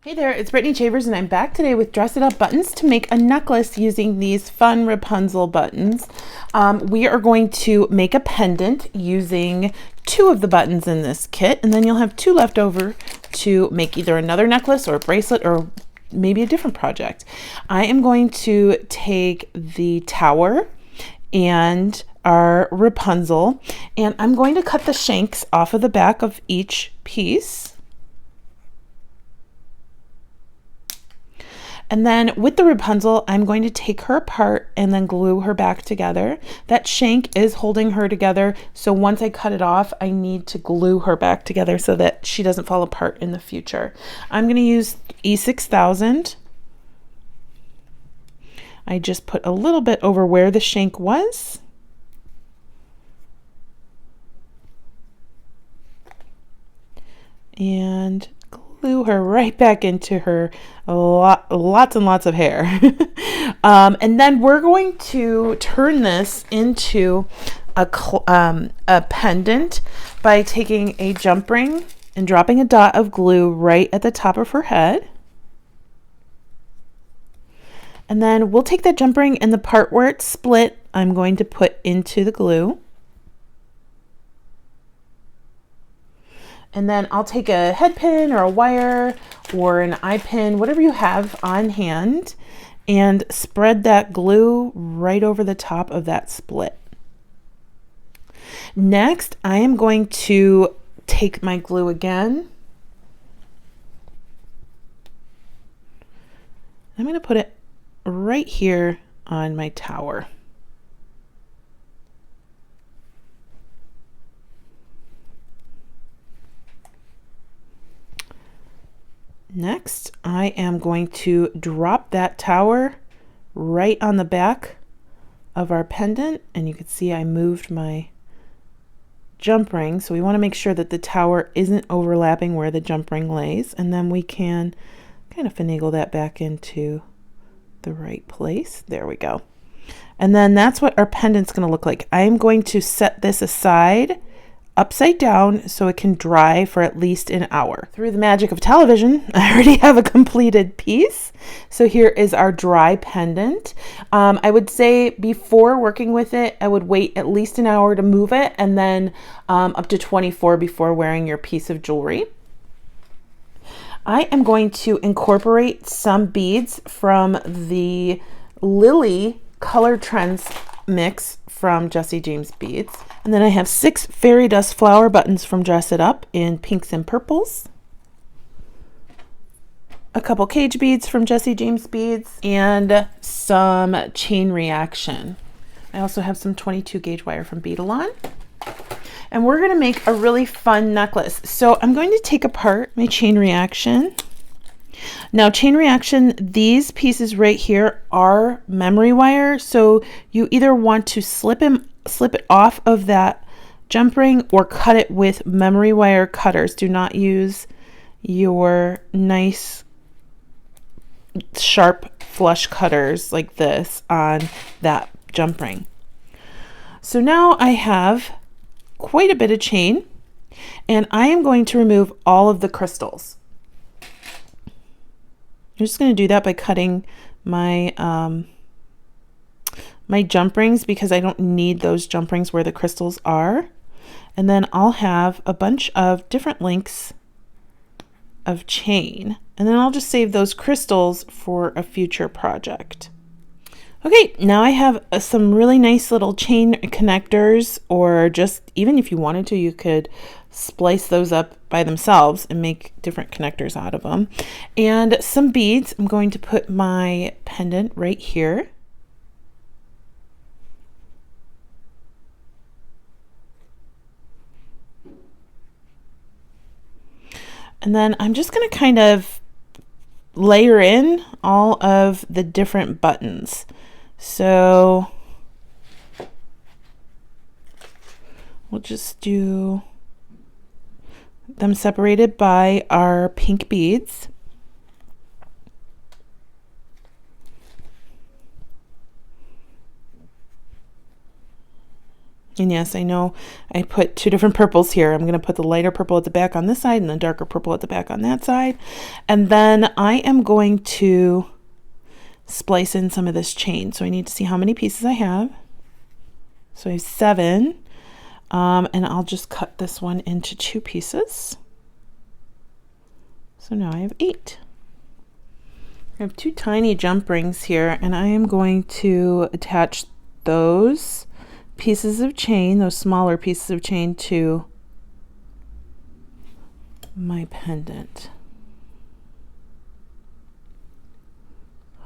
Hey there, it's Brittany Chavers and I'm back today with Dress It Up buttons to make a necklace using these fun Rapunzel buttons. We are going to make a pendant using 2 of the buttons in this kit, and then you'll have 2 left over to make either another necklace or a bracelet or maybe a different project. I am going to take the tower and our Rapunzel, and I'm going to cut the shanks off of the back of each piece. And then with the Rapunzel, I'm going to take her apart and then glue her back together. That shank is holding her together, so once I cut it off, I need to glue her back together so that she doesn't fall apart in the future. I'm going to use E6000. I just put a little bit over where the shank was. And glue her right back into her lots and lots of hair. And then we're going to turn this into a pendant by taking a jump ring and dropping a dot of glue right at the top of her head. And then we'll take that jump ring and the part where it's split, I'm going to put into the glue. And then I'll take a head pin or a wire or an eye pin, whatever you have on hand, and spread that glue right over the top of that split. Next, I am going to take my glue again. I'm going to put it right here on my tower. Next, I am going to drop that tower right on the back of our pendant, and you can see I moved my jump ring, so we want to make sure that the tower isn't overlapping where the jump ring lays, and then we can kind of finagle that back into the right place. There we go. And then that's what our pendant's going to look like. I am going to set this aside upside down so it can dry for at least an hour. Through the magic of television, I already have a completed piece. So here is our dry pendant. I would say before working with it, I would wait at least an hour to move it, and then up to 24 before wearing your piece of jewelry. I am going to incorporate some beads from the Lily Color Trends mix from Jessie James Beads. And then I have 6 fairy dust flower buttons from Dress It Up in pinks and purples. A couple cage beads from Jessie James Beads and some chain reaction. I also have some 22 gauge wire from Beadalon. And we're going to make a really fun necklace. So I'm going to take apart my chain reaction. Now, chain reaction, these pieces right here are memory wire, so you either want to slip it off of that jump ring or cut it with memory wire cutters. Do not use your nice sharp flush cutters like this on that jump ring. So now I have quite a bit of chain, and I am going to remove all of the crystals. I'm just going to do that by cutting my my jump rings, because I don't need those jump rings where the crystals are. And then I'll have a bunch of different lengths of chain, and then I'll just save those crystals for a future project. Okay, now I have some really nice little chain connectors, or just even if you wanted to, you could splice those up by themselves and make different connectors out of them. And some beads. I'm going to put my pendant right here. And then I'm just going to kind of layer in all of the different buttons. So we'll just do them separated by our pink beads. And yes, I know I put two different purples here. I'm going to put the lighter purple at the back on this side and the darker purple at the back on that side. And then I am going to splice in some of this chain. So I need to see how many pieces I have. So I have 7. And I'll just cut this one into 2 pieces. So now I have 8. I have 2 tiny jump rings here, and I am going to attach those pieces of chain, those smaller pieces of chain, to my pendant.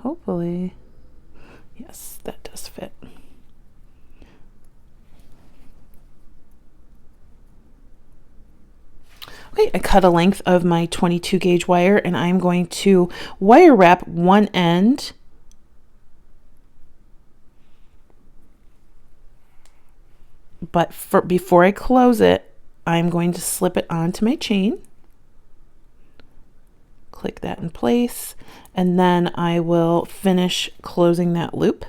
Hopefully, yes, that does fit. Okay, I cut a length of my 22 gauge wire, and I'm going to wire wrap one end but before I close it, I'm going to slip it onto my chain. Click that in place, and then I will finish closing that loop.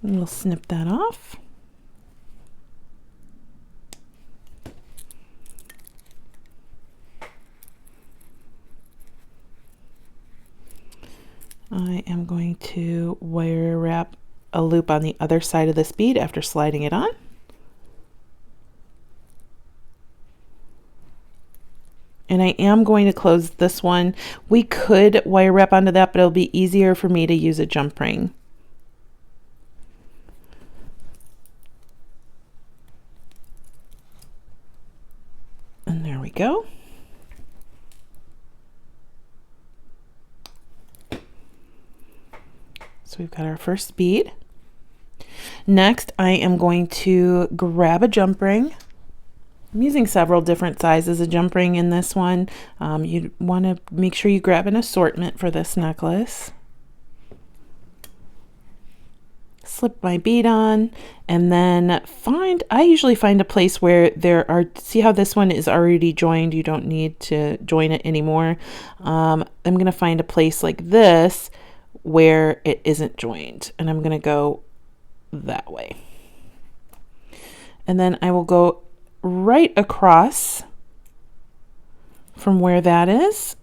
And we'll snip that off. I am going to wire wrap a loop on the other side of this bead after sliding it on. And I am going to close this one. We could wire wrap onto that, but it'll be easier for me to use a jump ring. And there we go. So we've got our first bead. Next, I am going to grab a jump ring. I'm using several different sizes of jump ring in this one. You want to make sure you grab an assortment for this necklace. Slip my bead on, and then I usually find a place where there are, see how this one is already joined, you don't need to join it anymore. I'm going to find a place like this where it isn't joined, and I'm going to go that way. And then I will go right across from where that is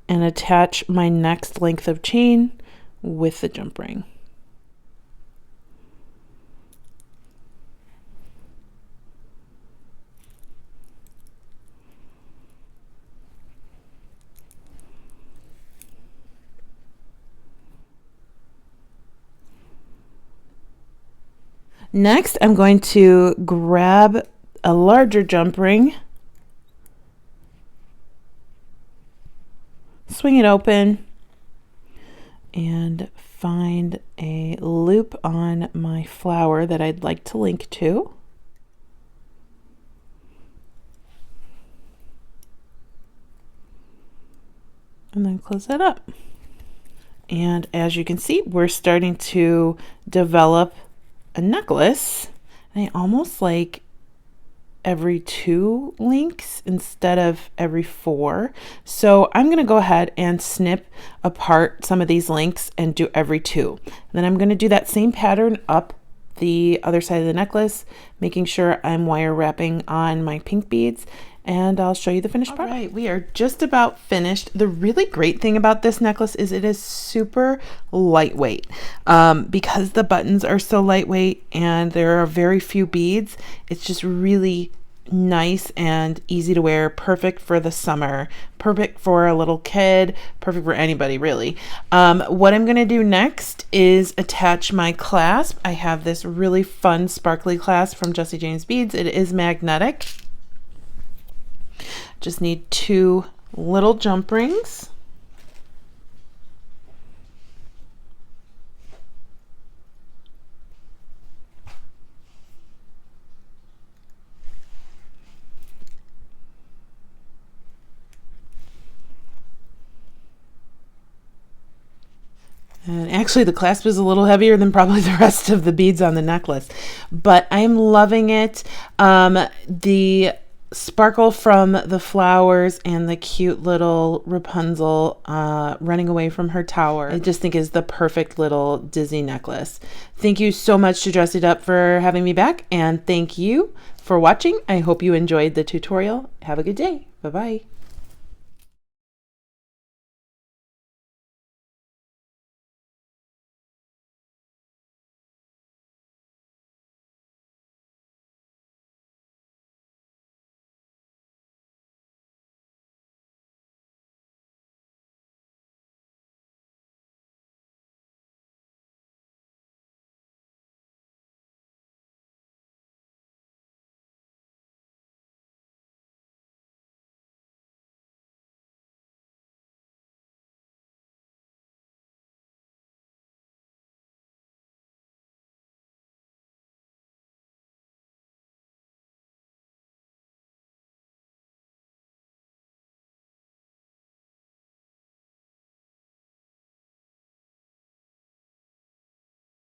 and attach my next length of chain with the jump ring. Next, I'm going to grab a larger jump ring, swing it open, and find a loop on my flower that I'd like to link to. And then close that up. And as you can see, we're starting to develop a necklace. And I almost like every 2 links instead of every 4. So I'm going to go ahead and snip apart some of these links and do every 2. And then I'm going to do that same pattern up the other side of the necklace, making sure I'm wire wrapping on my pink beads, and I'll show you the finished product. All right, we are just about finished. The really great thing about this necklace is it is super lightweight. Because the buttons are so lightweight and there are very few beads, it's just really nice and easy to wear, perfect for the summer, perfect for a little kid, perfect for anybody really. What I'm going to do next is attach my clasp. I have this really fun sparkly clasp from Jessie James Beads. It is magnetic. Just need 2 little jump rings. And actually the clasp is a little heavier than probably the rest of the beads on the necklace, but I'm loving it. The sparkle from the flowers and the cute little Rapunzel running away from her tower. I just think is the perfect little Disney necklace. Thank you so much to Dress It Up for having me back, and thank you for watching. I hope you enjoyed the tutorial. Have a good day. Bye-bye.